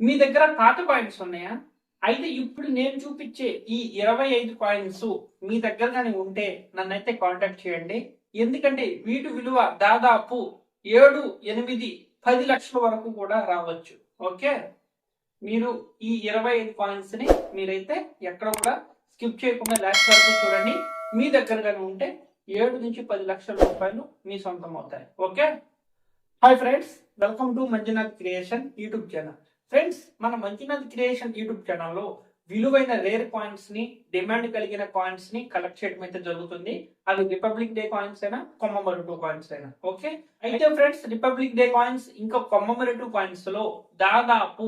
మీ దగ్గర పాత కాయిన్స్ ఉన్నాయా? అయితే ఇప్పుడు నేను చూపించే ఈ 25 కాయిన్స్ మీ దగ్గర గాని ఉంటే నన్నైతే కాంటాక్ట్ చేయండి. ఎందుకంటే వీటి విలువ దాదాపు 7, 8, 10 లక్షల వరకు కూడా రావచ్చు. ఓకే, మీరు ఈ 25 కాయిన్స్ ని మీరైతే ఎక్కడ కూడా స్కిప్ చేయకుండా లాస్ట్ వరకు చూడండి. మీ దగ్గర గాని ఉంటే 7 నుంచి 10 లక్షల రూపాయలు మీ సొంతం అవుతాయి. Okay, hi friends, welcome to Manjunath creation YouTube channel. Friends, మన మంజునాథ్ క్రియేషన్ యూట్యూబ్ ఛానల్లో విలువైన రేర్ కాయిన్స్ ని, డిమాండ్ కలిగిన కాయిన్స్ ని కలెక్ట్ చేయడం అయితే జరుగుతుంది. అది రిపబ్లిక్ డే కాయిన్స్ అయినా, కొమ్మమరటు కాయిన్స్ అయినా. ఓకే, అయితే ఫ్రెండ్స్, రిపబ్లిక్ డే కాయిన్స్ ఇంకా కొమ్మమరటు కాయిన్స్ లో దాదాపు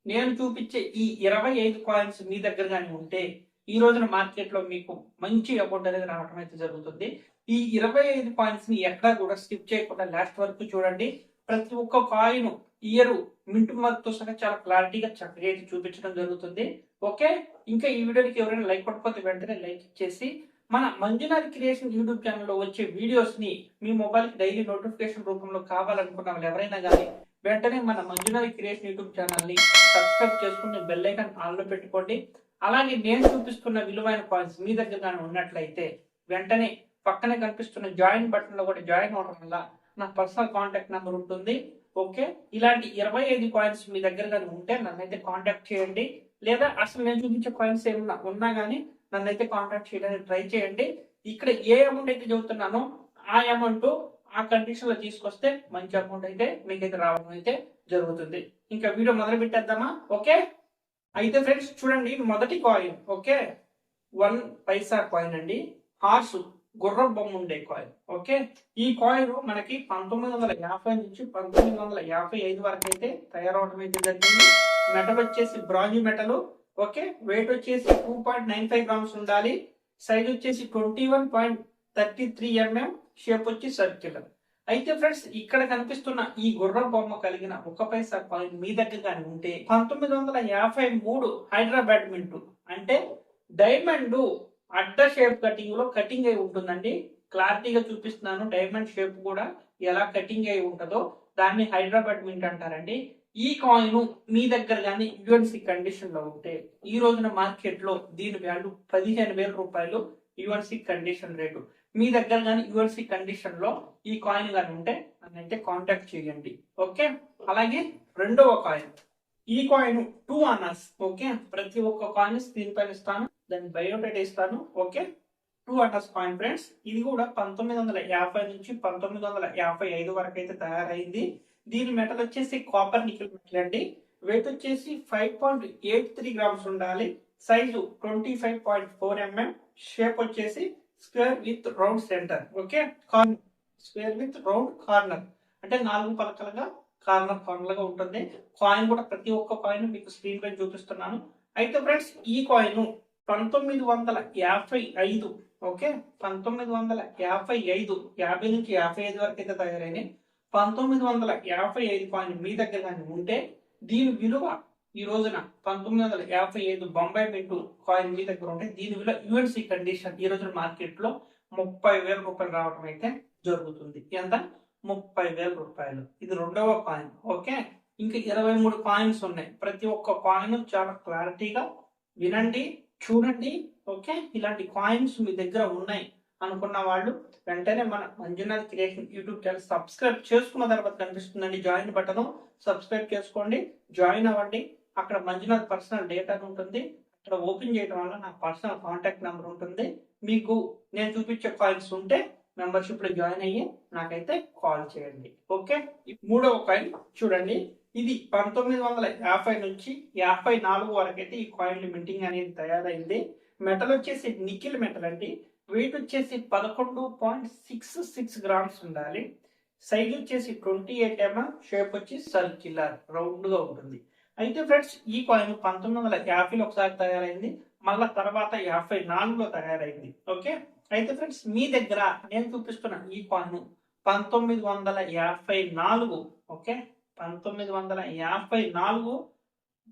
నేను చూపించే ఈ 25 కాయిన్స్ మీ దగ్గర కానీ ఉంటే ఈ రోజున మార్కెట్ లో మీకు మంచి అమౌంట్ అనేది రావడం అయితే జరుగుతుంది. ఈ 25 కాయిన్స్ ని ఎక్కడా కూడా స్కిప్ చేయకుండా లాస్ట్ వరకు చూడండి. ప్రతి ఒక్క కాయిన్ ఇయర్ మింటు మార్క్ తో సహా చాలా క్లారిటీగా చక్కగా అయితే చూపించడం జరుగుతుంది. ఓకే, ఇంకా ఈ వీడియోకి ఎవరైనా లైక్ కొట్టకపోతే వెంటనే లైక్ ఇచ్చేసి మన మంజునాథ్ క్రియేషన్ యూట్యూబ్ ఛానల్లో వచ్చే వీడియోస్ ని మీ మొబైల్ కి డైలీ నోటిఫికేషన్ రూపంలో కావాలనుకున్న వాళ్ళు ఎవరైనా కానీ వెంటనే మన మంజునాథ్ క్రియేషన్ యూట్యూబ్ ఛానల్ ని సబ్స్క్రైబ్ చేసుకుని బెల్ ఐకాన్ ఆన్ లో పెట్టుకోండి. అలాగే నేను చూపిస్తున్న విలువైన కాయిన్స్ మీ దగ్గర ఉన్నట్లయితే వెంటనే పక్కనే కనిపిస్తున్న జాయిన్ బటన్ లో కూడా జాయిన్ అవడం వల్ల నా పర్సనల్ కాంటాక్ట్ నెంబర్ ఉంటుంది. ఓకే, ఇలాంటి 25 కాయిన్స్ మీ దగ్గర కానీ ఉంటే నన్నైతే కాంటాక్ట్ చేయండి. లేదా అసలు నేను చూపించే కాయిన్స్ ఏమన్నా ఉన్నా కానీ నన్నైతే కాంటాక్ట్ చేయడానికి ట్రై చేయండి. ఇక్కడ ఏ అమౌంట్ అయితే చెబుతున్నానో ఆ అమౌంట్ ఆ కండిషన్ లో తీసుకొస్తే మంచి అమౌంట్ అయితే మీకైతే రావడం అయితే జరుగుతుంది. ఇంకా వీడియో మొదలు పెట్టేద్దామా? ఓకే, అయితే ఫ్రెండ్స్ చూడండి, మొదటి కాయిన్ ఓకే 1 పైసా కాయిన్ అండి. హార్స్ గుర్రం బొమ్మ ఉండే కాయిన్. ఓకే, ఈ కాయిన్ మనకి 1950 నుంచి 1955 వరకు అయితే తయారవడం అయితే జరిగింది. మెటల్ వచ్చేసి బ్రాంజ్ మెటల్. ఓకే, వెయిట్ వచ్చేసి 2.95 గ్రామ్స్ ఉండాలి. సైజ్ వచ్చేసి 21.33 mm. షేప్ వచ్చి సర్క్యులర్. అయితే ఫ్రెండ్స్, ఇక్కడ కనిపిస్తున్న ఈ గుర్రం బొమ్మ కలిగిన 1 పైసా కాయిన్ మీ దగ్గర కానీ ఉంటే 1953 హైదరాబాద్ మింటు అంటే డైమండ్ అడ్డ షేప్ కటింగ్ లో కటింగ్ అయి ఉంటుందండి. క్లారిటీగా చూపిస్తున్నాను. డైమండ్ షేప్ కూడా ఎలా కటింగ్ అయి ఉంటుందో దాన్ని హైదరాబాద్ మింట్ అంటారండి. ఈ కాయిన్ మీ దగ్గర కానీ యుఎన్సి కండిషన్ లో ఉంటే ఈ రోజున మార్కెట్ లో దీని వాల్యూ 15,000 రూపాయలు. UNC condition rate. మీ దగ్గర కానీ యుఎన్సి కండిషన్ లో ఈ కాయిన్ కానీ ఉంటే నన్నైతే కాంటాక్ట్ చేయండి. ఓకే, అలాగే రెండవ కాయిన్, ఈ కాయిన్ 2 అనర్స్. ఓకే, ప్రతి ఒక్క కాయిన్ స్క్రీన్ పైన ఇస్తాను, దాన్ని బయోడేటా ఇస్తాను. Okay, 2 owners coin friends. ఇది కూడా 1950 నుంచి 1955 వరకు అయితే తయారైంది. దీని మెటల్ వచ్చేసి కాపర్ నికెల్ మెటల్ అండి. వెయిట్ వచ్చేసి 5.83 గ్రామ్స్ ఉండాలి. Size 25.4 mm. షేప్ వచ్చేసి square with round centre. Okay, corner square with round corner అంటే 4 పలకలుగా కార్నర్ గా ఉంటుంది. కాయిన్ కూడా ప్రతి ఒక్క కాయిన్ మీకు స్క్రీన్ పైన చూపిస్తున్నాను. అయితే ఫ్రెండ్స్, ఈ కాయిన్ 1955. ఓకే, 1955 50 నుంచి 55 వరకు అయితే తయారైంది. 1955 కాయిన్ మీ దగ్గర కానీ ఉంటే దీని విలువ ఈ రోజున 1955 బొంబాయి మింటు కాయిన్ మీ దగ్గర ఉంటే దీని విలువ యుఎన్సి కండిషన్ ఈ రోజున మార్కెట్ లో 30,000 రూపాయలు రావడం అయితే జరుగుతుంది. ఎంత? 30,000 రూపాయలు. ఇది రెండవ కాయిన్. ఓకే, ఇంకా 23 కాయిన్స్ ఉన్నాయి. ప్రతి ఒక్క కాయిన్ చాలా క్లారిటీగా వినండి, చూడండి. ఓకే, ఇలాంటి కాయిన్స్ మీ దగ్గర ఉన్నాయి అనుకున్న వాళ్ళు వెంటనే మన Manjunath creation YouTube channel subscribe చేసుకున్న తర్వాత కనిపిస్తుందండి జాయిన్ బటన్. సబ్స్క్రైబ్ చేసుకోండి, జాయిన్ అవ్వండి. అక్కడ మంజునాథ్ పర్సనల్ డేటా ఉంటుంది. అక్కడ ఓపెన్ చేయడం వల్ల నా పర్సనల్ కాంటాక్ట్ నెంబర్ ఉంటుంది. మీకు నేను చూపించే కాయిన్స్ ఉంటే మెంబర్షిప్ లో జాయిన్ అయ్యి నాకైతే కాల్ చేయండి. ఓకే, మూడవ కాయిన్ చూడండి. ఇది 1950 నుంచి 54 వరకు అయితే ఈ కాయిన్ మింటింగ్ అనేది తయారైంది. మెటల్ వచ్చేసి నికిల్ మెటల్ అండి. వెయిట్ వచ్చేసి 11.66 గ్రామ్స్ ఉండాలి. సైజ్ వచ్చేసి 28 mm. షేప్ వచ్చి సర్క్యులర్ రౌండ్ గా ఉంటుంది. అయితే ఫ్రెండ్స్, ఈ కాయిన్ 1950లో ఒకసారి తయారైంది, మళ్ళా తర్వాత 54లో తయారైంది. ఓకే, అయితే ఫ్రెండ్స్, మీ దగ్గర నేను చూపిస్తున్న ఈ coin 1954. Okay, 1954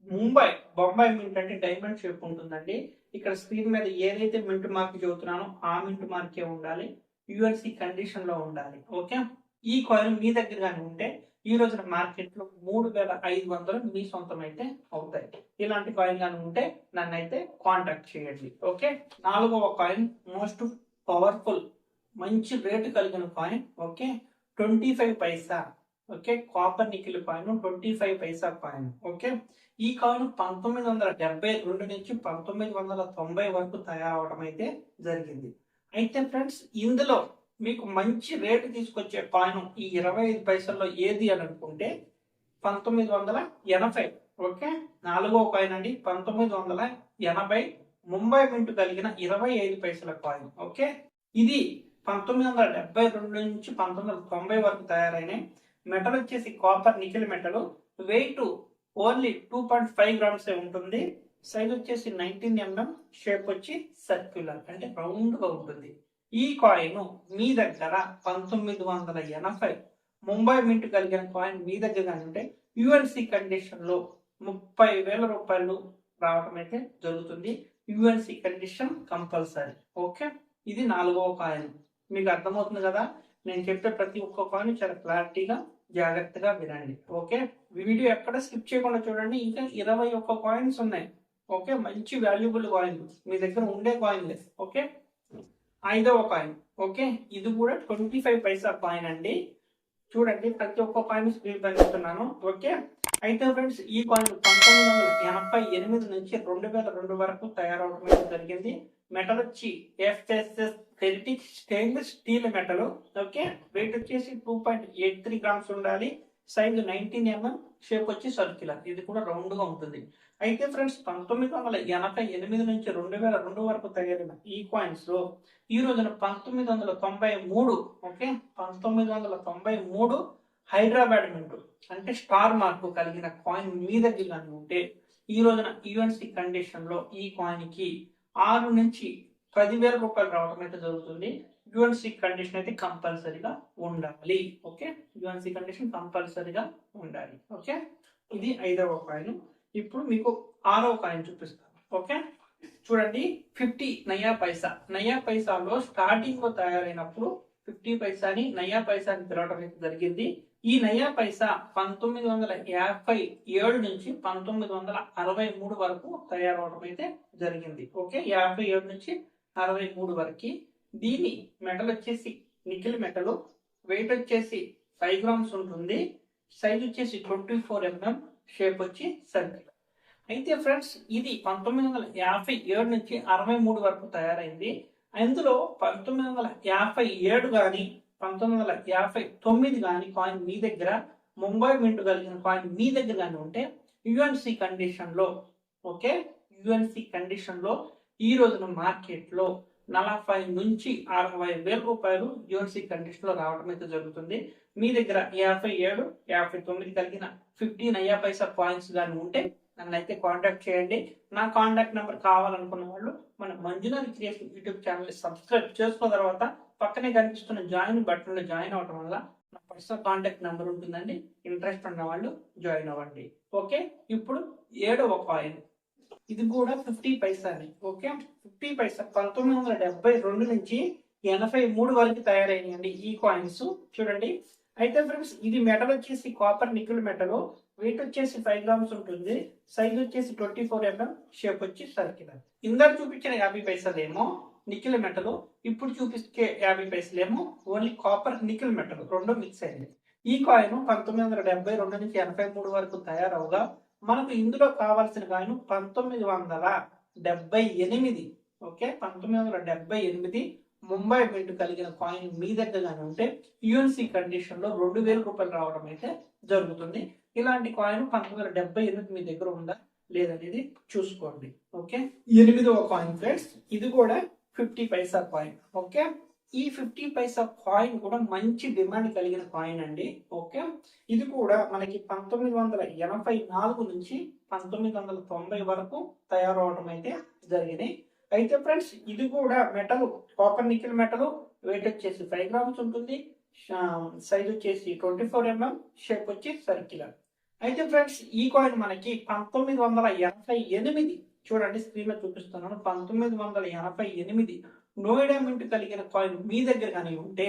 Mumbai Bombay mint అంటే డైమండ్ షేప్ ఉంటుందండి. ఇక్కడ స్క్రీన్ మీద ఏదైతే మింట్ మార్క్ చదువుతున్నానో ఆ మింట్ మార్కే ఉండాలి. యుఎన్సి కండిషన్ లో ఉండాలి. ఓకే, ఈ కాయిన్ మీ దగ్గర కానీ ఉంటే ఈ రోజున మార్కెట్ లో 3500 మీ సొంతం అయితే అవుతాయి. ఇలాంటి కాయిన్ కానీ ఉంటే నన్ను అయితే కాంటాక్ట్ చేయండి. ఓకే, 4వ కాయిన్ మోస్ట్ పవర్ఫుల్ మంచి రేటు కలిగిన కాయిన్. ఓకే, 25 పైసా. Okay, copper nickel coin 25 paisa coin. Okay, ఈ కాయిన్ 1972 నుంచి 1990 వరకు తయారవడం అయితే జరిగింది. అయితే ఫ్రెండ్స్, ఇందులో మీకు మంచి రేటు తీసుకొచ్చే కాయిన్ ఈ 25 పైసల్లో ఏది అని అనుకుంటే 1980. ఓకే, 4వ కాయిన్ అండి, 1980 ముంబై మింట్ కలిగిన 25 పైసల కాయిన్. ఓకే, ఇది 1972 నుంచి 1990 వరకు తయారైన మెటల్ వచ్చేసి copper nickel metal. Weight only 2.5 grams ఉంటుంది. సైజ్ వచ్చేసి 19 mm. షేప్ వచ్చి సర్క్యులర్ అంటే రౌండ్ గా ఉంటుంది. ఈ కాయిన్ మీ దగ్గర 1980 ముంబై మింట్ కలిగిన కాయిన్ మీ దగ్గర ఉంటే యుఎన్సి కండిషన్ లో 30,000 రూపాయలు రావడం అయితే జరుగుతుంది. UNC condition compulsory. ఓకే, ఇది 4వ కాయిన్. మీకు అర్థమవుతుంది కదా, నేను చెప్పే ప్రతి ఒక్క కాయిన్ చాలా క్లారిటీగా జాగ్రత్తగా వినండి. ఓకే, వీడియో ఎక్కడ స్కిప్ చేయకుండా చూడండి. ఇంకా 21 కాయిన్స్ ఉన్నాయి. ఓకే, మంచి వాల్యుబుల్ కాయిన్ మీ దగ్గర ఉండే కాయిన్. ఓకే, 5వ కాయిన్. ఓకే, ఇది కూడా 25 పైసా కాయిన్ అండి. చూడండి, ప్రతి ఒక్క కాయిన్ స్క్రీన్ పైన ఇస్తున్నాను. ఓకే, అయితే ఫ్రెండ్స్, ఈ కాయిన్ 1988 నుంచి 2002 వరకు తయారవడం జరిగింది. మెటల్ వచ్చి FSS heritage stainless steel metal. Okay, weight వచ్చేసి 2.83 గ్రామ్స్ ఉండాలి. Size 19 mm. షేప్ వచ్చి సర్క్యులర్, ఇది కూడా రౌండ్ గా ఉంటుంది. అయితే ఫ్రెండ్స్, 1988 నుంచి 2002 వరకు తయారైన ఈ కాయిన్స్ లో ఈ రోజున 1993. ఓకే, 1993 హైదరాబాద్ మింట్ అంటే స్టార్ మార్కు కలిగిన కాయిన్ మీ దగ్గర ఉంటే ఈ రోజున యుఎన్సి కండిషన్ లో ఈ కాయిన్ కి 6 నుంచి 10,000 రూపాయలు రావడం అయితే జరుగుతుంది. యుఎన్సి కండిషన్ అయితే కంపల్సరీగా ఉండాలి. ఓకే, యుఎన్సి కండిషన్ కంపల్సరీగా ఉండాలి. ఓకే, ఇది 5వ కాయిన్. ఇప్పుడు మీకు 6వ కాయిన్ చూపిస్తాను. ఓకే, చూడండి, 50 నయా పైసా. నయా పైసాలో స్టార్టింగ్ లో తయారైనప్పుడు 50 పైసాని నయా పైసాని పిలవడం అయితే జరిగింది. ఈ నయా పైసా 1957 నుంచి 1963 వరకు తయారవడం అయితే జరిగింది. ఓకే, 57 నుంచి 63 వరకు. దీని మెటల్ వచ్చేసి నికిల్ మెటల్. వెయిట్ వచ్చేసి 5 గ్రామ్స్ ఉంటుంది. సైజ్ వచ్చేసి 24 mm. షేప్ వచ్చి సర్కిల్. అయితే ఫ్రెండ్స్, ఇది 1957 నుంచి 63 వరకు తయారైంది. అందులో 1957 కానీ 1959 కానీ కాయిన్ మీ దగ్గర ముంబై మింట్ కలిగిన కాయిన్ మీ దగ్గర కానీ ఉంటే యుఎన్సి కండిషన్ లో, ఓకే, యుఎన్సి కండిషన్ లో ఈ రోజున మార్కెట్ లో 40 నుంచి 60,000 రూపాయలు యుఎన్సి కండిషన్ లో రావడం అయితే జరుగుతుంది. మీ దగ్గర 57, 59 కలిగిన 50 నయా పైసా కాయిన్స్ కానీ ఉంటే నన్ను అయితే కాంటాక్ట్ చేయండి. నా కాంటాక్ట్ నెంబర్ కావాలనుకున్న వాళ్ళు మన Manjunath creation YouTube channel subscribe చేసుకున్న తర్వాత పక్కనే కనిపిస్తున్న జాయిన్ బటన్ లో జాయిన్ అవడం వల్ల నా పర్సనల్ కాంటాక్ట్ నెంబర్ ఉంటుందండి. ఇంట్రెస్ట్ ఉన్న వాళ్ళు జాయిన్ అవ్వండి. ఓకే, ఇప్పుడు 7వ కాయిన్. ఇది కూడా 50 పైసాని. ఓకే, 50 పైసా 1972 నుంచి 83 వరకు తయారైనాయండి ఈ కాయిన్స్. చూడండి, అయితే ఫ్రెండ్స్, ఇది మెటల్ వచ్చేసి కాపర్ నికిల్ మెటల్. వెయిట్ వచ్చేసి 5 గ్రామ్స్ ఉంటుంది. సైజ్ వచ్చేసి 24 mm. షేప్ వచ్చి సర్కిలర్. ఇందాక చూపించిన 50 పైసలేమో నికిల్ మెటల్, ఇప్పుడు చూపించే 50 పైసలేమో ఓన్లీ కాపర్ నికిల్ మెటల్, రెండు మిక్స్ అయింది. ఈ కాయిన్ 1972 నుంచి 83 వరకు తయారవగా మనకు ఇందులో కావాల్సిన కాయిన్ 1978. ఓకే, 1978 ముంబై మింట్ కలిగిన కాయిన్ మీ దగ్గర ఉంటే యుఎన్సి కండిషన్ లో 2,000 రూపాయలు రావడం అయితే జరుగుతుంది. ఇలాంటి కాయిన్ 1978 మీ దగ్గర ఉందా లేదనేది చూసుకోండి. ఓకే, 8వ కాయిన్ ఫ్రెండ్స్, ఇది కూడా 50 పైసా కాయిన్. ఓకే, ఈ 50 పైసా కాయిన్ కూడా మంచి డిమాండ్ కలిగిన కాయిన్ అండి. ఓకే, ఇది కూడా మనకి 1984 నుంచి 1990 వరకు తయారవడం అయితే జరిగింది. అయితే ఫ్రెండ్స్, ఇది కూడా metal copper nickel metal. Weight వచ్చేసి 5 గ్రామ్స్ ఉంటుంది. సైజ్ వచ్చేసి 24 mm. షేప్ వచ్చి సర్క్యులర్. అయితే ఫ్రెండ్స్, ఈ కాయిన్ మనకి 1988, చూడండి స్క్రీన్ లో చూపిస్తున్నాను, 1988 నోయిడా మింట్ కలిగిన కాయిన్ మీ దగ్గర కానీ ఉంటే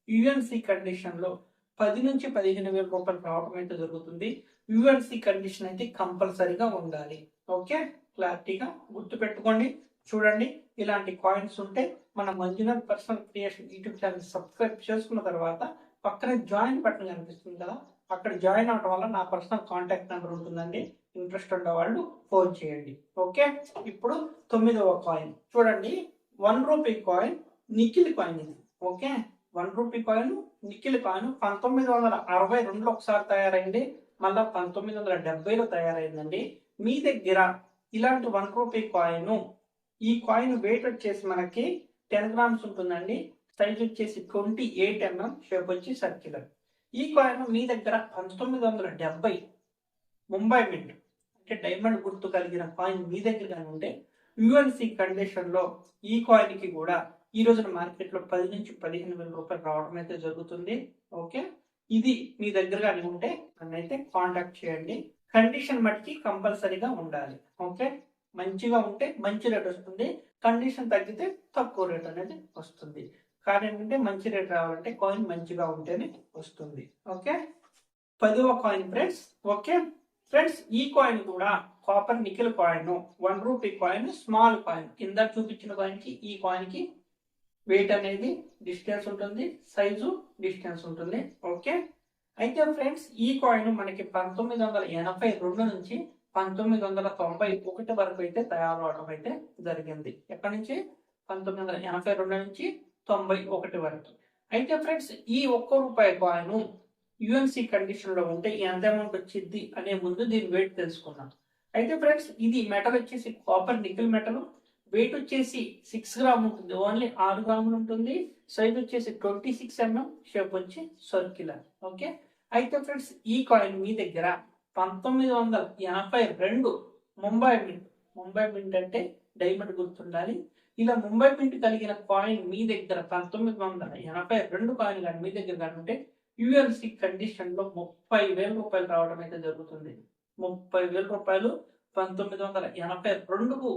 యుఎన్సి కండిషన్ లో 10 నుంచి 15,000 రూపాయలు రావడం అయితే జరుగుతుంది. యుఎన్సి కండిషన్ అయితే కంపల్సరీగా ఉండాలి. ఓకే, క్లారిటీగా గుర్తు పెట్టుకోండి. చూడండి, ఇలాంటి కాయిన్స్ ఉంటే మన Manjunath personal creation YouTube channel subscribe చేసుకున్న తర్వాత పక్కనే జాయిన్ బటన్ కనిపిస్తుంది కదా, అక్కడ జాయిన్ అవడం వల్ల నా పర్సనల్ కాంటాక్ట్ నెంబర్ ఉంటుందండి. ఇంట్రెస్ట్ ఉన్న వాళ్ళు ఫోన్ చేయండి. ఓకే, ఇప్పుడు 9వ కాయిన్ చూడండి. 1 రూపీ కాయిన్ నిఖిల్ కాయిన్ ఇది. Okay, 1 rupee coin nickel coin 1962లో ఒకసారి తయారైంది, మళ్ళా 1970లో తయారైందండి. మీ దగ్గర ఇలాంటి 1 రూపీ కాయిన్, ఈ కాయిన్ వెయిట్ వచ్చేసి మనకి 10 గ్రామ్స్ ఉంటుందండి. సైజ్ వచ్చేసి 28 mm, షేప్ వచ్చి సర్క్యులర్. ఈ కాయిన్ మీ దగ్గర 1970 ముంబై మింట్ అంటే డైమండ్ గుర్తు కలిగిన కాయిన్ మీ దగ్గర కానీ ఉంటే యుఎన్సి కండిషన్ లో ఈ కాయిన్ కి కూడా ఈ రోజున మార్కెట్ లో 10 నుంచి 15,000 రూపాయలు రావడం అయితే జరుగుతుంది. ఓకే, ఇది మీ దగ్గర కానీ ఉంటే నన్నైతే కాంటాక్ట్ చేయండి. కండిషన్ మట్టికి కంపల్సరీగా ఉండాలి. ఓకే, మంచిగా ఉంటే మంచి రేట్ వస్తుంది, కండిషన్ తగ్గితే తక్కువ రేట్ అనేది వస్తుంది. కానీ ఏంటంటే మంచి రేట్ రావాలంటే కాయిన్ మంచిగా ఉంటేనే వస్తుంది. ఓకే, 10వ కాయిన్ ఫ్రెండ్స్. ఓకే ఫ్రెండ్స్, ఈ కాయిన్ కూడా copper nickel coin, 1 rupee coin, small coin. కింద చూపించిన కాయిన్ కి ఈ కాయిన్ కి వెయిట్ అనేది డిస్టెన్స్ ఉంటుంది, సైజు డిస్టెన్స్ ఉంటుంది. ఓకే, అయితే ఫ్రెండ్స్ ఈ కాయిన్ మనకి 1982 నుంచి 1991 వరకు అయితే తయారవడం అయితే జరిగింది. ఎక్కడి నుంచి? 1982 నుంచి 91 వరకు. అయితే ఫ్రెండ్స్ ఈ 1 రూపాయి కాయిన్ యుఎన్సి కండిషన్ లో ఉంటే ఎంత అమౌంట్ వచ్చింది అనే ముందు దీని వెయిట్ తెలుసుకున్నాం. అయితే ఫ్రెండ్స్ ఇది మెటల్ వచ్చేసి కాపర్ నికెల్ మెటల్. వెయిట్ వచ్చేసి 6 గ్రామ్ ఉంటుంది, ఓన్లీ 6 గ్రాములు ఉంటుంది. సైజ్ వచ్చేసి 26 mm, షేప్ వచ్చి సర్క్యులర్. ఓకే, అయితే ఫ్రెండ్స్ ఈ కాయిన్ మీ దగ్గర 1982 ముంబై మింట్. ముంబై మింట్ అంటే డైమండ్ గుర్తుండాలి. ఇలా ముంబై మింట్ కలిగిన కాయిన్ మీ దగ్గర 1982 కాయిన్ కానీ మీ దగ్గర కానీ ఉంటే యుఎన్సి కండిషన్ లో 30,000 రూపాయలు రావడం అయితే జరుగుతుంది. 30,000 రూపాయలు 1982కు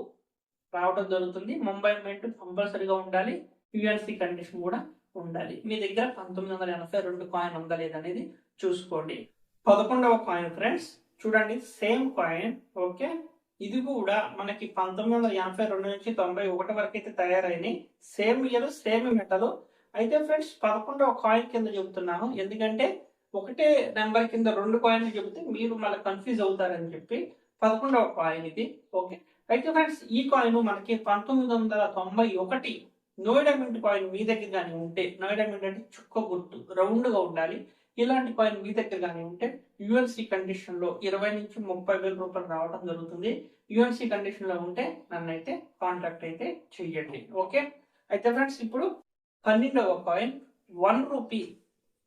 రావడం జరుగుతుంది. ముంబై మింట్ కంపల్సరీగా ఉండాలి, యుఎన్సి కండిషన్ కూడా ఉండాలి. మీ దగ్గర 1982 కాయిన్ ఉందా లేదనేది చూసుకోండి. 11వ కాయిన్ ఫ్రెండ్స్ చూడండి, సేమ్ కాయిన్. ఓకే, ఇది కూడా మనకి 1982 నుంచి 91 వరకు అయితే తయారైనాయి. Same year, same metal. అయితే ఫ్రెండ్స్ 11వ కాయిన్ కింద చెబుతున్నాను, ఎందుకంటే ఒకటే నెంబర్ కింద 2 కాయిన్లు చెబితే మీరు మళ్ళీ కన్ఫ్యూజ్ అవుతారని చెప్పి 11వ కాయిన్ ఇది. ఓకే, అయితే ఫ్రెండ్స్ ఈ కాయిన్ మనకి 1991 నోయిడా మింట్ కాయిన్ మీ దగ్గర కానీ ఉంటే, నోయిడా మింట్ అంటే చుక్క గుర్తు రౌండ్ గా ఉండాలి. ఇలాంటి కాయిన్ మీ దగ్గర కానీ ఉంటే యుఎన్సి కండిషన్ లో 20 నుంచి 30,000 రూపాయలు రావడం జరుగుతుంది. యుఎన్సి కండిషన్ లో ఉంటే నన్ను అయితే కాంటాక్ట్ అయితే చెయ్యండి. ఓకే, అయితే ఫ్రెండ్స్ ఇప్పుడు 12వ coin 1 rupee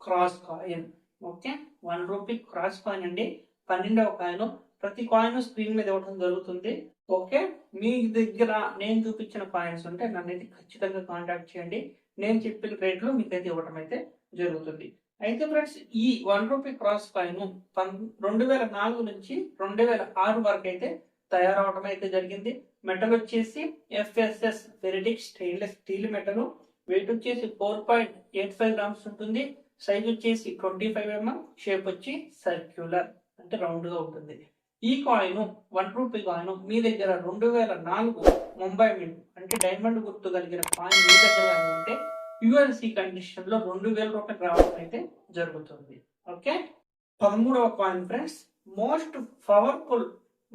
cross coin. Okay, 1 rupee cross coin అండి. 12వ కాయిన్. ప్రతి కాయిన్ స్క్రీన్ మీద ఇవ్వడం జరుగుతుంది. ఓకే, మీ దగ్గర నేను చూపించిన కాయిన్స్ ఉంటే నన్ను అయితే ఖచ్చితంగా కాంటాక్ట్ చేయండి. నేను చెప్పిన రేట్లో మీకైతే ఇవ్వడం అయితే జరుగుతుంది. అయితే ఫ్రెండ్స్ ఈ 1 రూపీ క్రాస్ కాయిన్ 2004 నుంచి 2006 వరకు అయితే తయారవడం అయితే జరిగింది. మెటల్ వచ్చేసి FSS ferritic stainless steel metal. Weight వచ్చేసి 4.85 గ్రామ్స్ ఉంటుంది. సైజ్ వచ్చేసి 25 mm, షేప్ వచ్చి సర్క్యులర్ అంటే రౌండ్ గా ఉంటుంది. ఈ కాయిన్ 1 రూపీ కాయిన్ మీ దగ్గర 2004 ముంబై మింట్ అంటే డైమండ్ గుర్తు కలిగిన కాయిన్ మీ దగ్గర ఉంటే యుఎన్సి కండిషన్ లో 2,000 రూపాయలు రావడం అయితే జరుగుతుంది. ఓకే, 13వ కాయిన్ ఫ్రెండ్స్ మోస్ట్ పవర్ఫుల్,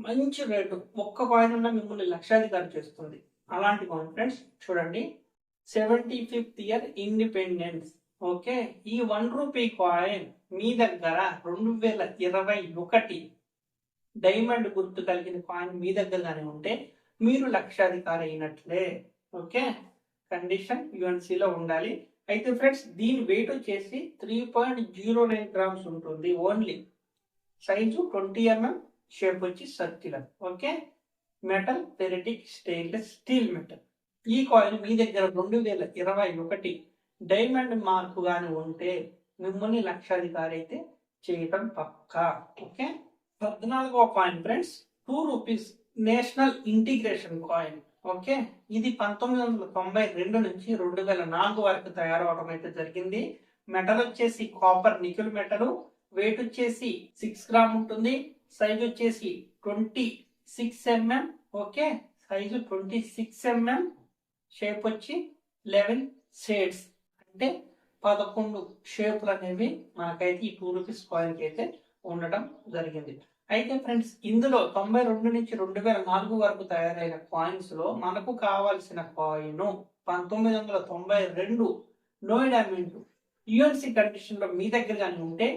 మంచి రేటు. ఒక్క కాయిన్ ఉన్న మిమ్మల్ని లక్షాధికారి చేస్తుంది. అలాంటి కాయిన్ ఫ్రెండ్స్ చూడండి, 75th ఇయర్ ఇండిపెండెన్స్. ఓకే, ఈ 1 రూపీ కాయిన్ మీ దగ్గర 2021 డైమండ్ గుర్తు కలిగిన కాయిన్ మీ దగ్గర కానీ ఉంటే మీరు లక్షాధికారి అయినట్లే. ఓకే, కండిషన్ యుఎన్సి లో ఉండాలి. అయితే ఫ్రెండ్స్ దీని వెయిట్ వచ్చేసి 3.09 గ్రామ్స్ ఉంటుంది ఓన్లీ. సైజు 20 mm, షేప్ వచ్చి circular. Okay, metal ferritic stainless steel metal. ఈ కాయిన్ మీ దగ్గర 2021 డైమండ్ మార్కు గాని ఉంటే మిమ్మల్ని లక్షాధికారి అయితే చేయటం పక్కా. ఓకే, 14వ coin friends 2 rupees national integration coin. Okay, ఇది 1992 నుంచి 2004 వరకు తయారవడం అయితే జరిగింది. మెటల్ వచ్చేసి కాపర్ నికెల్ మెటల్, వెయిట్ వచ్చేసి 6 గ్రామ్ ఉంటుంది, సైజ్ వచ్చేసి 26 mm. Okay, size 26 mm, shape వచ్చి 11 షేడ్స్, అంటే 11 షేపులు అనేవి మనకైతే ఈ 2 రూపీస్ కాయిన్ కి అయితే ఉండటం జరిగింది. అయితే ఫ్రెండ్స్, ఇందులో 92 నుంచి 2004 వరకు తయారైన కాయిన్స్ లో మనకు కావాల్సిన coin 1992 Noida mint UNC condition లో మీ దగ్గర కానీ ఉంటే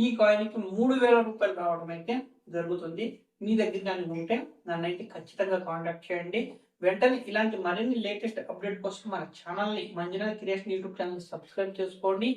ఈ కాయిన్ కి 3000 రూపాయలు రావడం అయితే జరుగుతుంది. మీ దగ్గర కానీ ఉంటే నన్ను అయితే ఖచ్చితంగా కాంటాక్ట్ చేయండి. వెంటనే ఇలాంటి మరిన్ని లేటెస్ట్ అప్డేట్ కోసం మన ఛానల్ ని Manjunath creation YouTube channel subscribe చేసుకోండి,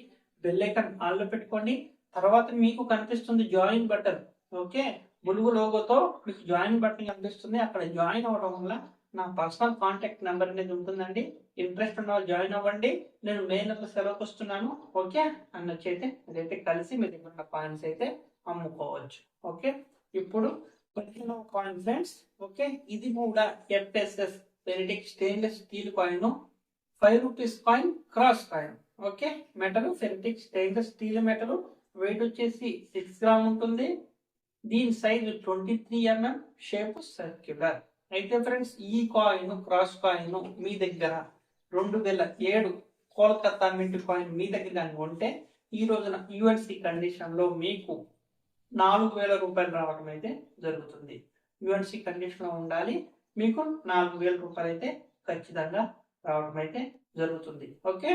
బెల్ ఐకాన్ ఆల్ లో పెట్టుకోండి. తర్వాత మీకు కనిపిస్తుంది జాయిన్ బటన్. ఓకే, బులుగు లోగోతో మీకు జాయిన్ బటన్ కనిపిస్తుంది. అక్కడ జాయిన్ అవ్వడం వల్ల నా పర్సనల్ కాంటాక్ట్ నెంబర్ అనేది ఉంటుందండి. ఇంట్రెస్ట్ ఉన్న వాళ్ళు జాయిన్ అవ్వండి. నేను మే నెల సెలవుకి వస్తున్నాను. ఓకే, అన్నచ్చైతే మీరైతే కలిసి మీ దగ్గర ఉన్న కాయిన్స్ అయితే అమ్ముకోవచ్చు. ఓకే, ఇప్పుడు 15వ కాయిన్ ఫ్రెండ్స్. ఓకే, ఇది కూడా FSS ferritic stainless steel coin, 5 rupees coin, cross coin. Okay, metal ferritic stainless steel metal, weight వచ్చేసి 6 గ్రామ్ ఉంటుంది. దీని సైజ్ 23 mm, షేప్ సర్క్యులర్. అయితే ఫ్రెండ్స్, ఈ కాయిన్ క్రాస్ కాయిన్ మీ దగ్గర 2007 కోల్కతా మింట్ కాయిన్ మీ దగ్గర కానీ ఉంటే ఈ రోజున యుఎన్సి కండిషన్ లో మీకు 4000 రూపాయలు రావడం అయితే జరుగుతుంది. యుఎన్సి కండిషన్ లో ఉండాలి, మీకు 4000 రూపాయలు అయితే ఖచ్చితంగా రావడం అయితే జరుగుతుంది. ఓకే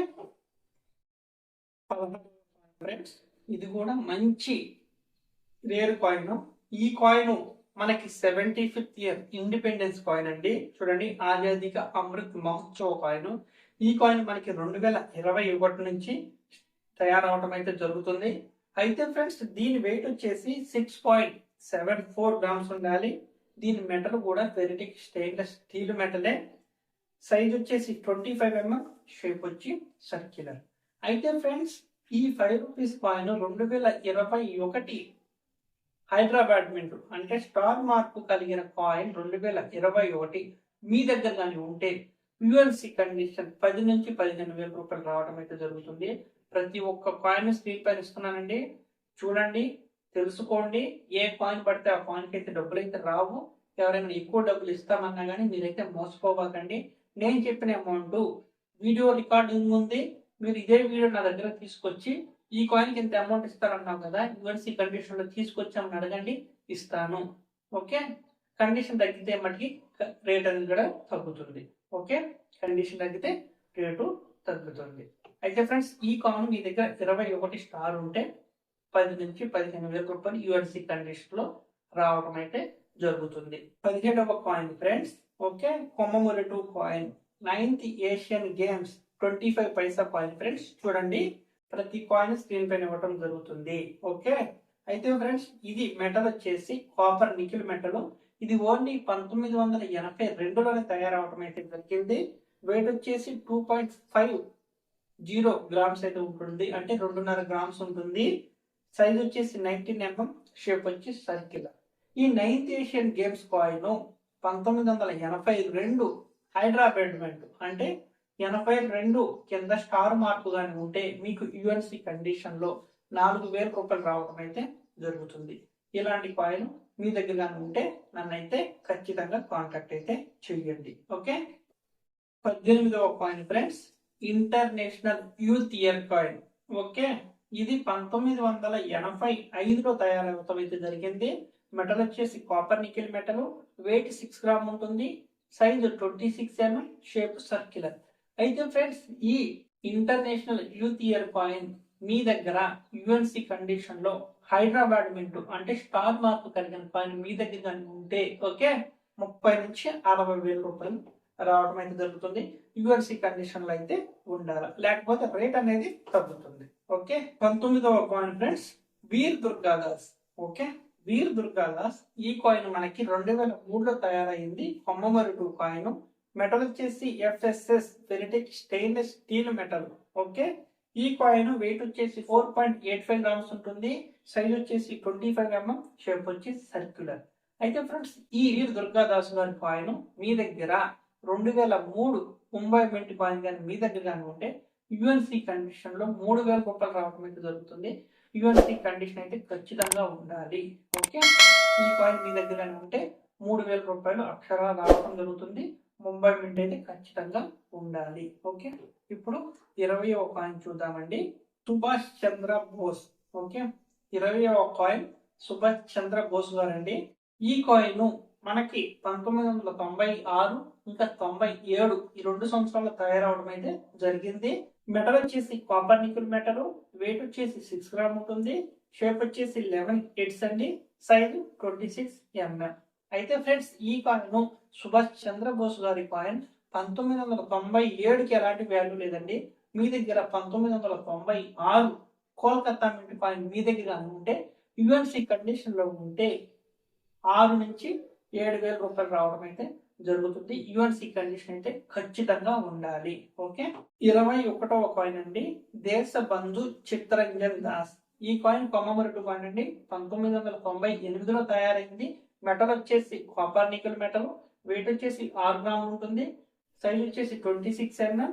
ఫ్రెండ్స్, ఇది కూడా మంచి రేర్ కాయిన్. ఈ కాయిన్ మనకి 75th ఇయర్ ఇండిపెండెన్స్ కాయిన్ అండి. చూడండి, ఆజాదీ కా అమృత్ మహోత్సవ్ కాయిన్. ఈ కాయిన్ మనకి 2021 నుంచి తయారవడం అయితే జరుగుతుంది. అయితే ఫ్రెండ్స్, దీని వెయిట్ వచ్చేసి 6.74 గ్రామ్స్ ఉండాలి. దీని మెటల్ కూడా ఫెరిటిక్ స్టెయిన్లెస్ స్టీల్ మెటలే. సైజ్ వచ్చేసి 25 mm, షేప్ వచ్చి సర్క్యులర్. అయితే ఫ్రెండ్స్, ఈ 5 రూపీస్ కాయిన్ 2021 హైదరాబాద్ మింట్ అంటే స్టార్ మార్కు కలిగిన కాయిన్ 2021 మీ దగ్గర కానీ ఉంటే యుఎన్సి కండిషన్ 10 నుంచి 15,000 రూపాయలు రావడం అయితే జరుగుతుంది. ప్రతి ఒక్క కాయిన్ స్క్రీన్ పైన ఇస్తున్నానండి, చూడండి, తెలుసుకోండి. ఏ కాయిన్ పడితే ఆ కాయిన్కి అయితే డబ్బులు అయితే రావు. ఎవరైనా ఎక్కువ డబ్బులు ఇస్తామన్నా కానీ మీరైతే మోసపోవాకండి. నేను చెప్పిన అమౌంట్ వీడియో రికార్డింగ్ ఉంది, మీరు ఇదే వీడియో నా దగ్గర తీసుకొచ్చి ఈ కాయిన్కి ఎంత అమౌంట్ ఇస్తారన్నావు కదా, యుఎన్సి కండిషన్ లో తీసుకొచ్చామని అడగండి, ఇస్తాను. ఓకే, కండిషన్ తగ్గితే మటుకి రేట్ అనేది కూడా తగ్గుతుంది. ఓకే, కండిషన్ తగ్గితే రేటు తగ్గుతుంది. అయితే ఫ్రెండ్స్, ఈ కాయిన్ మీ దగ్గర 21 స్టార్ ఉంటే 10 నుంచి 15,000 రూపాయలు యుఎన్సి కండిషన్ లో రావడం అయితే జరుగుతుంది. 17వ coin friends. Okay, commemorative coin, 9th Asian Games 25 paisa coin friends. చూడండి, ప్రతి కాయిన్ స్క్రీన్ పైన ఇవ్వడం జరుగుతుంది. ఓకే, అయితే ఫ్రెండ్స్, ఇది మెటల్ వచ్చేసి కాపర్ నికెల్ మెటల్. ఇది ఓన్లీ 1982లోనే తయారవడం అయితే జరిగింది. వెయిట్ వచ్చేసి 2.50 గ్రామ్స్ అయితే ఉంటుంది, అంటే 2.5 గ్రామ్స్ ఉంటుంది. సైజ్ వచ్చేసి 19 mm, షేప్ వచ్చి సర్క్యులర్. ఈ 9th Asian games coin 1982 Hyderabad mint అంటే 82 కింద స్టార్ మార్కు గాని ఉంటే మీకు యుఎన్సి కండిషన్ లో 4000 రూపాయలు రావడం అయితే జరుగుతుంది. ఇలాంటి కాయిన్ మీ దగ్గర గాని ఉంటే నన్ను అయితే ఖచ్చితంగా కాంటాక్ట్ అయితే చేయండి. ఓకే, 18వ coin friends. International youth year coin. Okay, ఇది 1985లో తయారవడం అయితే జరిగింది. మెటల్ వచ్చేసి copper nickel metal, weight 6 gram ఉంటుంది. Size 26 mm, shape circular. అయితే ఫ్రెండ్స్, ఈ ఇంటర్నేషనల్ యూత్ ఇయర్ కాయిన్ మీ దగ్గర యుఎన్సి కండిషన్ లో హైదరాబాద్ మింట్ అంటే స్టార్ మార్క్ కలిగిన కాయిన్ మీ దగ్గర కానీ ఉంటే ఓకే 30 నుంచి 60,000 రూపాయలు రావడం అయితే జరుగుతుంది. యుఎన్సి కండిషన్ లో అయితే ఉండాలి, లేకపోతే రేట్ అనేది తగ్గుతుంది. ఓకే, 19వ coin friends. Veer Durgadas. Okay, Veer Durgadas ఈ కాయిన్ మనకి 2003లో తయారైంది. Commemorative coin. మెటల్ వచ్చేసి FSS ferritic stainless steel metal. Okay, ఈ కాయిన్ వెయిట్ వచ్చేసి 4.85 గ్రామ్స్ ఉంటుంది. సైజ్ వచ్చేసి 25 mm, షేప్ వచ్చి సర్క్యులర్. అయితే ఫ్రెండ్స్, ఈ వీర్ దుర్గాదాస్ గారి కాయిన్ మీ దగ్గర 2003 ముంబై మింట్ కాయిన్ కానీ మీ దగ్గర కానీ ఉంటే యుఎన్సి కండిషన్ లో 3000 రూపాయలు రావడం అయితే జరుగుతుంది. యుఎన్సి కండిషన్ అయితే ఖచ్చితంగా ఉండాలి. ఓకే, ఈ కాయిన్ మీ దగ్గర ఉంటే 3000 రూపాయలు అక్షరాలు రావడం జరుగుతుంది. ముంబై మింట్ అయితే ఖచ్చితంగా ఉండాలి. ఓకే, ఇప్పుడు 20వ కాయిన్ చూద్దామండి. సుభాష్ చంద్ర బోస్. ఓకే, 20వ కాయిన్ సుభాష్ చంద్ర బోస్ గారండి. ఈ కాయిన్ మనకి 1996 ఇంకా 97 ఈ 2 సంవత్సరాలు తయారవడం అయితే జరిగింది. మెటల్ వచ్చేసి కాపర్ నికెల్ మెటల్, వెయిట్ వచ్చేసి 6 గ్రామ్ ఉంటుంది, షేప్ వచ్చేసి 11 ఎడ్స్ అండి, సైజు 26 mm. అయితే ఫ్రెండ్స్, ఈ కాయిన్ సుభాష్ చంద్రబోస్ గారి కాయిన్ 1997కి ఎలాంటి వాల్యూ లేదండి. మీ దగ్గర 1996 కోల్కతా మింట్ కాయిన్ మీ దగ్గర ఉంటే యుఎన్సి కండిషన్ లో ఉంటే 6 నుంచి 7,000 రూపాయలు రావడం అయితే జరుగుతుంది. యుఎన్సి కండిషన్ అయితే ఖచ్చితంగా ఉండాలి. ఓకే, 21వ కాయిన్ అండి. దేశబంధు చిత్తరంజన్ దాస్. ఈ కాయిన్ కొమ్మమొరటు కాయిన్ అండి. 1998లో తయారైంది. మెటల్ వచ్చేసి కాపర్ నికెల్ మెటల్, వెయిట్ వచ్చేసి 6 గ్రామ్ ఉంటుంది, సైజ్ వచ్చేసి 26 mm,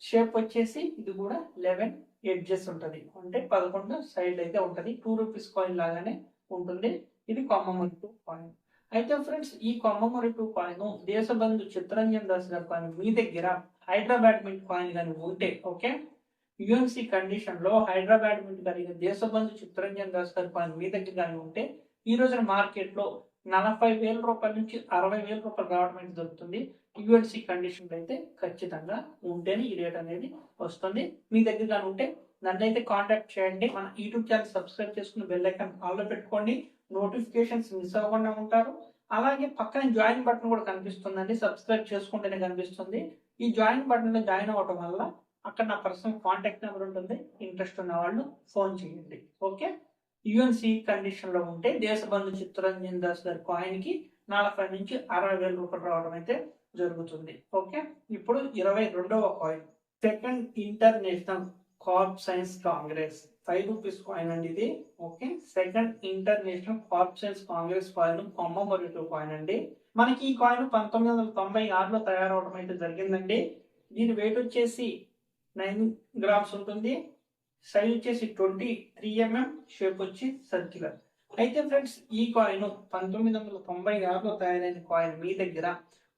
షేప్ వచ్చేసి ఇది కూడా 11 ఎడ్జెస్ ఉంటుంది, అంటే 11 సైడ్ అయితే ఉంటుంది. 2 రూపీస్ కాయిన్ లాగానే ఉంటుంది. ఇది కొమ్మమొరటు కాయిన్. అయితే ఫ్రెండ్స్, ఈ కొమ్మమొరటు కాయిన్ దేశబంధు చిత్తరంజన్ దాస్ గారి కాయిన్ మీ దగ్గర హైదరాబాద్ మింట్ కాయిన్ కానీ ఉంటే, ఓకే, యుఎన్సి కండిషన్ లో హైదరాబాద్ మింట్ కలిగిన దేశబంధు చిత్తరంజన్ దాస్ గారి కాయిన్ మీ దగ్గర కానీ ఉంటే ఈ రోజున మార్కెట్ లో 40,000 రూపాయల నుంచి 60,000 రూపాయలు రావడం అయితే జరుగుతుంది. యుఎన్సి కండిషన్ అయితే ఖచ్చితంగా ఉంటేనే ఈ రేట్ అనేది వస్తుంది. మీ దగ్గర కానీ ఉంటే నన్ను అయితే కాంటాక్ట్ చేయండి. మన యూట్యూబ్ ఛానల్ సబ్స్క్రైబ్ చేసుకుని బెల్ ఐకాన్ ఆల్ లో పెట్టుకోండి. నోటిఫికేషన్స్ మిస్ అవ్వకుండా ఉంటారు. అలాగే పక్కన జాయిన్ బటన్ కూడా కనిపిస్తుందండి. సబ్స్క్రైబ్ చేసుకుంటేనే కనిపిస్తుంది. ఈ జాయిన్ బటన్ లో జాయిన్ అవ్వడం వల్ల అక్కడ నా పర్సనల్ కాంటాక్ట్ నెంబర్ ఉంటుంది. ఇంట్రెస్ట్ ఉన్న వాళ్ళు ఫోన్ చేయండి. ఓకే, యుఎన్సి కండిషన్ లో ఉంటే దేశబంధు చిత్తరంజన్ దాస్ గారి కాయిన్ కి 40 నుంచి 60,000 రూపాయలు రావడం అయితే జరుగుతుంది. ఓకే, ఇప్పుడు 22వ coin second international crop science congress. 5 rupees coin అండి ఇది. Okay, second international crop science congress coin commemorative coin అండి. మనకి ఈ కాయిన్ 1996లో తయారవడం అయితే జరిగిందండి. దీని వెయిట్ వచ్చేసి 9 గ్రామ్స్ ఉంటుంది, సైజ్ వచ్చేసి 23 mm, షేప్ వచ్చి సర్క్యులర్. అయితే ఫ్రెండ్స్, ఈ కాయిన్ 1996లో తయారైన కాయిన్ మీ దగ్గర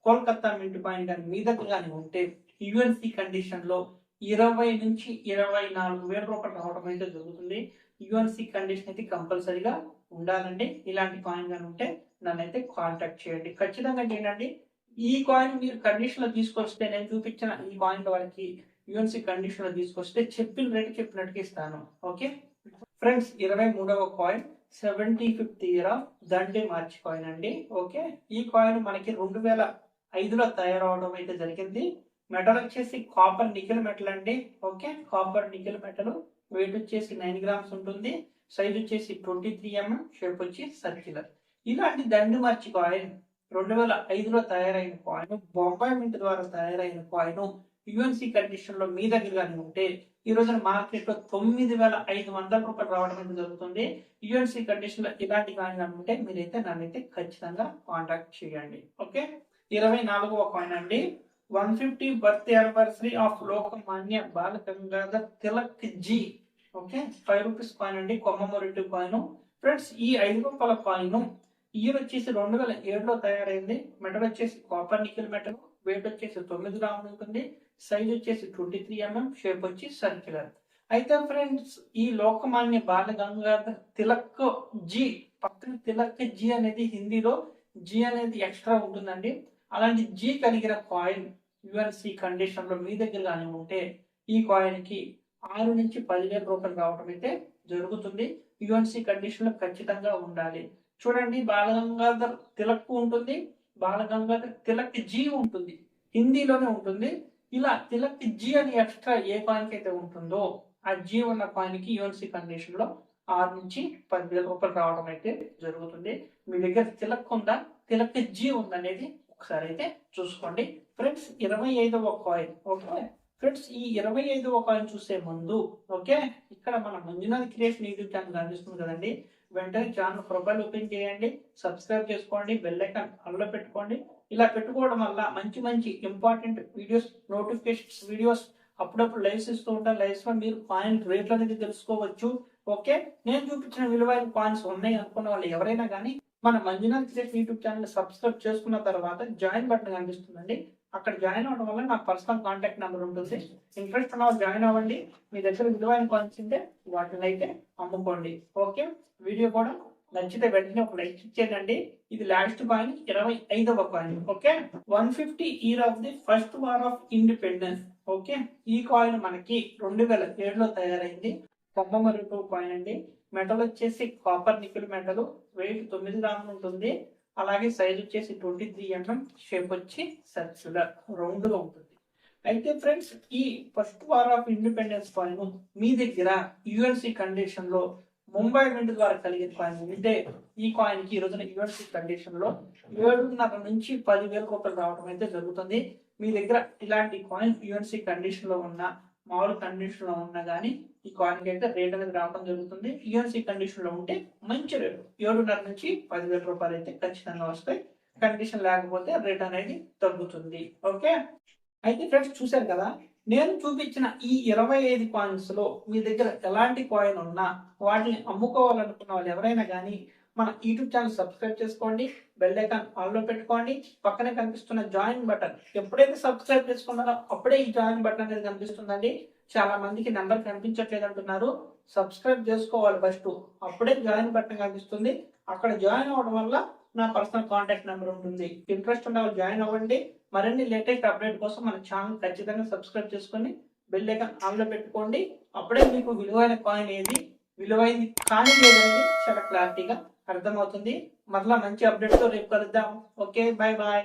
కోల్కతా మింట్ కాయిన్ కానీ మీ దగ్గర కానీ ఉంటే యుఎన్సి కండిషన్ లో 20 నుంచి 24,000 రూపాయలు రావడం అయితే జరుగుతుంది. యుఎన్సి కండిషన్ అయితే కంపల్సరీగా ఉండాలండి. ఇలాంటి కాయిన్ కానీ ఉంటే నన్ను అయితే కాంటాక్ట్ చేయండి. ఖచ్చితంగా చేయండి. ఈ కాయిన్ మీరు కండిషన్ లో తీసుకొస్తే, నేను చూపించిన ఈ కాయిన్ వాళ్ళకి యుఎన్సి కండిషన్ లో తీసుకొస్తే చెప్పిన రేట్ చెప్పినట్టుగా ఇస్తాను. ఓకే ఫ్రెండ్స్, 23వ coin 75th year of Dandi march coin అండి. ఓకే, ఈ కాయిన్ మనకి 2005లో తయారవడం అయితే జరిగింది. మెటల్ వచ్చేసి కాపర్ నికెల్ మెటల్ అండి. Okay, copper nickel metal, weight వచ్చేసి 9 గ్రామ్స్ ఉంటుంది, సైజ్ వచ్చేసి 23 mm, షేప్ వచ్చి సర్క్యులర్. ఇలాంటి దండి మార్చి కాయిన్ 2005లో తయారైన కాయిన్, బొంబాయి మింట్ ద్వారా తయారైన కాయిన్ యుఎన్సి కండిషన్ లో మీ దగ్గర కానీ ఉంటే ఈ రోజున మార్కెట్ లో 9,500 రూపాయలు రావడం అయితే జరుగుతుంది. యుఎన్సి కండిషన్ లో ఇలాంటి కాయిన్ ఉంటే మీరైతే నన్నైతే ఖచ్చితంగా కాంటాక్ట్ చేయండి. ఓకే, 24వ కాయిన్ అండి. 150 birth anniversary of Lokmanya Bal Gangadhar Tilak ji. Okay, 5 rupees coin అండి. Commemorative coin. ఫ్రెండ్స్, ఈ 5 రూపాయల కాయిన్ ఇయర్ వచ్చేసి 2007లో తయారైంది. మెటల్ వచ్చేసి కాపర్ నికెల్ మెటల్, వెయిట్ వచ్చేసి 9 గ్రాములు ఉంటుంది, సైజ్ వచ్చేసి 23 mm, షేప్ వచ్చి సర్క్యులర్. అయితే ఫ్రెండ్స్, ఈ లోకమాన్య బాల గంగాధర్ తిలక్ జీ పక్కన తిలక్ జీ అనేది హిందీలో జీ అనేది ఎక్స్ట్రా ఉంటుందండి. అలాంటి జీ కలిగిన కాయిన్ యుఎన్సి కండిషన్ లో మీ దగ్గర కానీ ఉంటే ఈ కాయిన్ కి 6 నుంచి 10,000 రూపాయలు రావడం అయితే జరుగుతుంది. యుఎన్సి కండిషన్ లో ఖచ్చితంగా ఉండాలి. చూడండి, బాలగంగాధర్ తిలక్ ఉంటుంది, బాలగంగాధర్ తిలక్ జీ ఉంటుంది, హిందీలోనే ఉంటుంది. ఇలా తిలక్ జీ అని ఎక్స్ట్రా ఏ కాయిన్ కి అయితే ఉంటుందో ఆ జీ ఉన్న కాయిన్ కి యుఎన్సి కండిషన్ లో 6 నుంచి 10,000 రూపాయలు రావడం అయితే జరుగుతుంది. మీ దగ్గర తిలక్ ఉందా, తిలక్ జీ ఉందనేది ఒకసారి అయితే చూసుకోండి. ఫ్రెండ్స్, 25వ కాయిన్. ఓకే ఫ్రెండ్స్, ఈ 25వ కాయిన్ చూసే ముందు ఓకే, ఇక్కడ మన మంజునాథ్ క్రియేషన్ యూట్యూబ్ ఛానల్ కనిపిస్తుంది కదండి, వెంటనే ఛానల్ ప్రొఫైల్ ఓపెన్ చేయండి, సబ్స్క్రైబ్ చేసుకోండి, బెల్ ఐకాన్ ఆన్లో పెట్టుకోండి. ఇలా పెట్టుకోవడం వల్ల మంచి మంచి ఇంపార్టెంట్ వీడియోస్, నోటిఫికేషన్స్ వీడియోస్ అప్పుడప్పుడు లైవ్స్ ఇస్తూ ఉంటాను. లైవ్స్ లో మీరు కాయిన్ రేట్లు అనేది తెలుసుకోవచ్చు. ఓకే, నేను చూపించిన విలువైన కాయిన్స్ ఉన్నాయి అనుకున్న వాళ్ళు ఎవరైనా కానీ మన Manjunath create YouTube channel subscribe చేసుకున్న తర్వాత జాయిన్ బటన్ కనిపిస్తుందండి. అక్కడ జాయిన్ అవడం వల్ల నా పర్సనల్ కాంటాక్ట్ నెంబర్ ఉంటుంది. ఇంట్రెస్ట్ ఉన్న జాయిన్ అవ్వండి. మీ దగ్గర విలువైన కాయిన్స్ ఉంటే వాటిని అయితే అమ్ముకోండి. ఓకే, వీడియో కూడా నచ్చితే వెంటనే ఒక లైక్ ఇచ్చేయండి. ఇది లాస్ట్ కాయిన్ 25వ coin. Okay, 150 year of the first war of independence. Okay, ఈ కాయిన్ మనకి 2007లో తయారైంది. కమ్మమరుపు కాయిన్ అండి. మెటల్ వచ్చేసి కాపర్ నికెల్ మెటల్. వెయిట్ 9 గ్రాములు ఉంటుంది. అలాగే సైజ్ వచ్చేసి 23 mm. షేప్ వచ్చి సర్క్యులర్ రౌండ్ గా ఉంటుంది. అయితే ఫ్రెండ్స్, ఈ first war of independence coin మీ దగ్గర యుఎన్సి కండిషన్ లో ముంబై మింట్ ద్వారా కలిగిన కాయిన్ ఉంటే ఈ కాయిన్ కి ఈ రోజున యుఎన్సి కండిషన్ లో 7.5 నుంచి 10,000 రూపాయలు రావడం అయితే జరుగుతుంది. మీ దగ్గర ఇలాంటి కాయిన్ యుఎన్సి కండిషన్ లో ఉన్న మామూలు కండిషన్ లో ఉన్నా కానీ ఈ కాయిన్ కి అయితే రేట్ అనేది రావడం జరుగుతుంది. యుఎన్సి కండిషన్ లో ఉంటే మంచి రేటు 7.5 నుంచి 10,000 రూపాయలు అయితే ఖచ్చితంగా వస్తాయి. కండిషన్ లేకపోతే రేట్ అనేది తగ్గుతుంది. ఓకే, అయితే ఫ్రెండ్స్ చూశారు కదా, నేను చూపించిన ఈ 25 కాయిన్స్ లో మీ దగ్గర ఎలాంటి కాయిన్ ఉన్నా వాటిని అమ్ముకోవాలనుకున్న వాళ్ళు ఎవరైనా కానీ మన యూట్యూబ్ ఛానల్ సబ్స్క్రైబ్ చేసుకోండి. బెల్ ఐకాన్ ఆన్ లో పెట్టుకోండి. పక్కనే కనిపిస్తున్న జాయిన్ బటన్ ఎప్పుడైతే సబ్స్క్రైబ్ చేసుకున్నారో అప్పుడే ఈ జాయిన్ బటన్ అనేది కనిపిస్తుందండి. చాలా మందికి నెంబర్ కనిపించట్లేదు అంటున్నారు. సబ్స్క్రైబ్ చేసుకోవాలి ఫస్ట్, అప్పుడే జాయిన్ బటన్ కనిపిస్తుంది. అక్కడ జాయిన్ అవ్వడం వల్ల నా పర్సనల్ కాంటాక్ట్ నెంబర్ ఉంటుంది. ఇంట్రెస్ట్ ఉన్న వాళ్ళు జాయిన్ అవ్వండి. మరిన్ని లేటెస్ట్ అప్డేట్ కోసం మన ఛానల్ ఖచ్చితంగా సబ్స్క్రైబ్ చేసుకొని బెల్ ఐకాన్ ఆన్ లో పెట్టుకోండి. అప్పుడే మీకు విలువైన కాయిన్ ఏది విలువైంది కానీ లేదనేది చాలా క్లారిటీగా అర్థమవుతుంది. మరలా మంచి అప్డేట్ తో రేపు కలుద్దాం. Okay, bye bye.